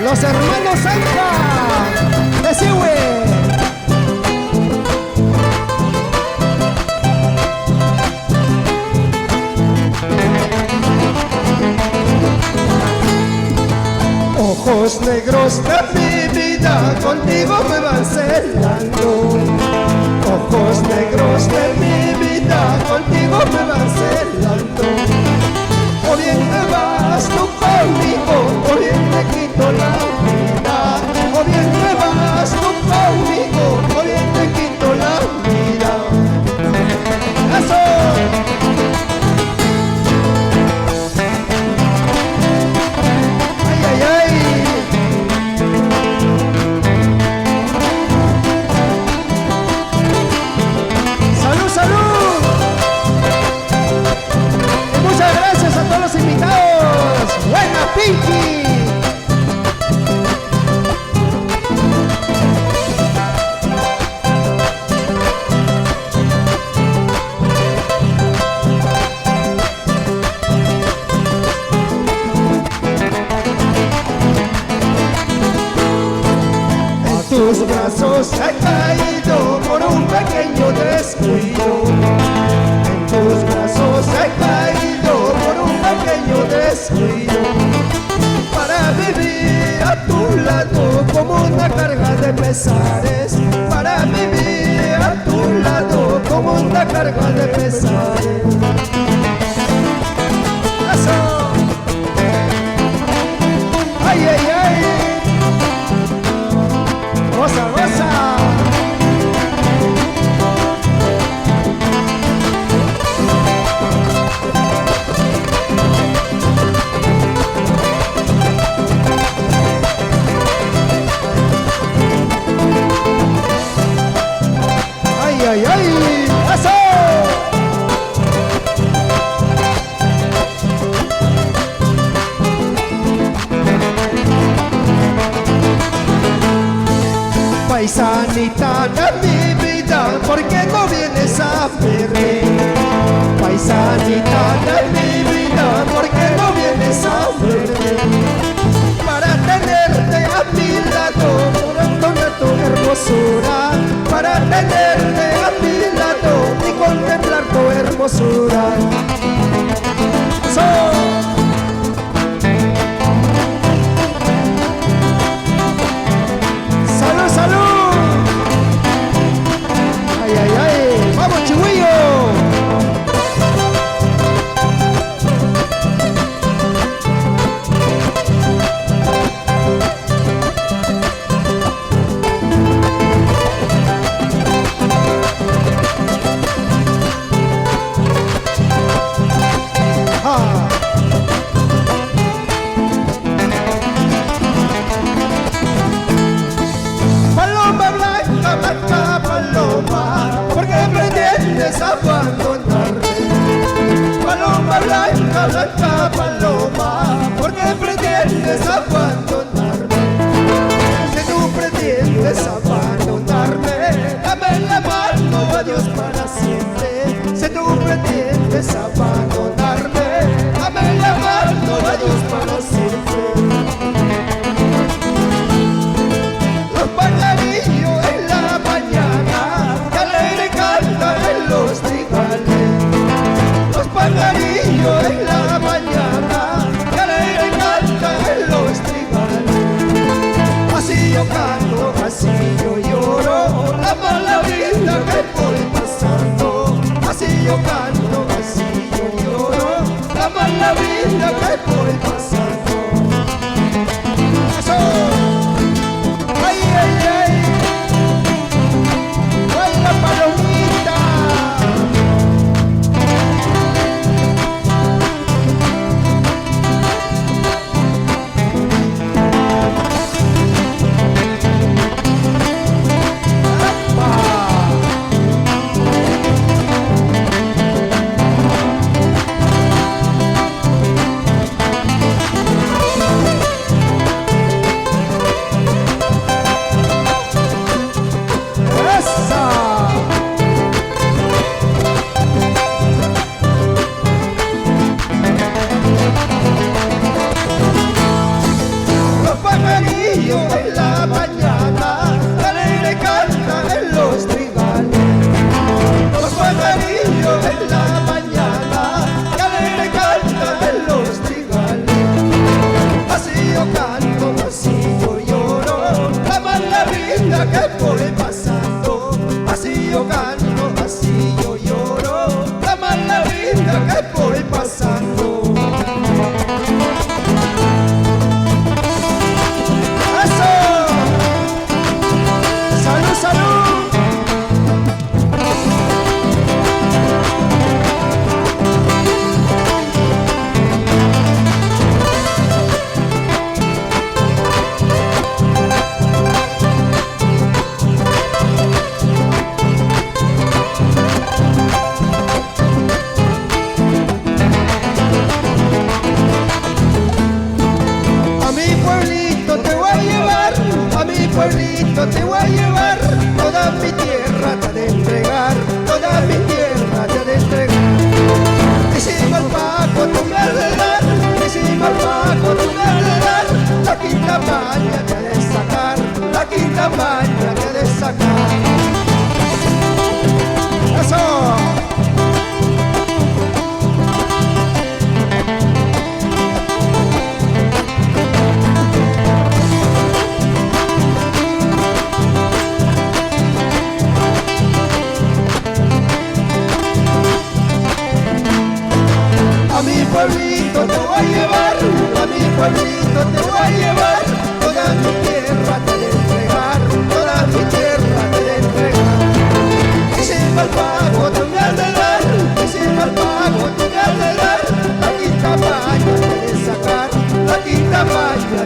Los hermanos Zanca de Siwe. Ojos negros de mi vida contigo me van celando. Ojos negros de mi vida contigo me van celando. O bien te vas tú conmigo, o bien te quito la vida. O bien te vas tú conmigo, o bien te quito la vida. ¡Eso! Pinky. En tus brazos he caído por un pequeño descuido. En tus brazos he caído por un pequeño descuido. Para vivir a tu lado como una carga de pesares. Para vivir a tu lado como una carga de pesares. ¡Eso! ¡Ay, ay, ay! ¡Goza, goza! ¡Ay, ay! ¡Eso! Paisanita de mi vida, ¿por qué no vienes a verme? Paisanita de mi vida, ¿por qué no vienes a verme? Para tenerte a mi lado, por tu hermosura. Para tenerte a mi lado y contemplar tu hermosura. ¡Salud, salud! ¡Ay, ay, ay! ¡Vamos, chihuillo! Paloma blanca, blanca paloma, ¿por qué pretendes abandonarme? Paloma blanca, blanca paloma, ¿por qué pretendes abandonarme? Si tú pretendes abandonarme, dame la mano, adiós para siempre. Si tú pretendes abandonarme, dame la mano, adiós para siempre. Los pajarillos en la mañana, que alegre cantan en los trigales. Los pajarillos en la mañana, que alegre cantan en los trigales. Así yo canto, así yo lloro, la mala vida que voy pasando. Así yo canto, así yo lloro, la mala vida que voy pasando. ¡Eso! ¡Ay, ay, ay! ¡Baila palomita! pueblito te voy a llevar, toda mi tierra te ha de entregar, toda mi tierra te ha de entregar. Y si mal pago tú me has de dar, y si mal pago tú me has de dar, la quinta maña te ha de sacar, la quinta maña te ha de sacar. ¡Eso! A mi pueblito te voy a llevar, a mi pueblito te voy a llevar, toda mi tierra te de entregar, toda mi tierra te de entregar. Y si mal pago tú me has de dar, y si mal pago tú me has de dar, la quinta maña te de sacar, la quinta maña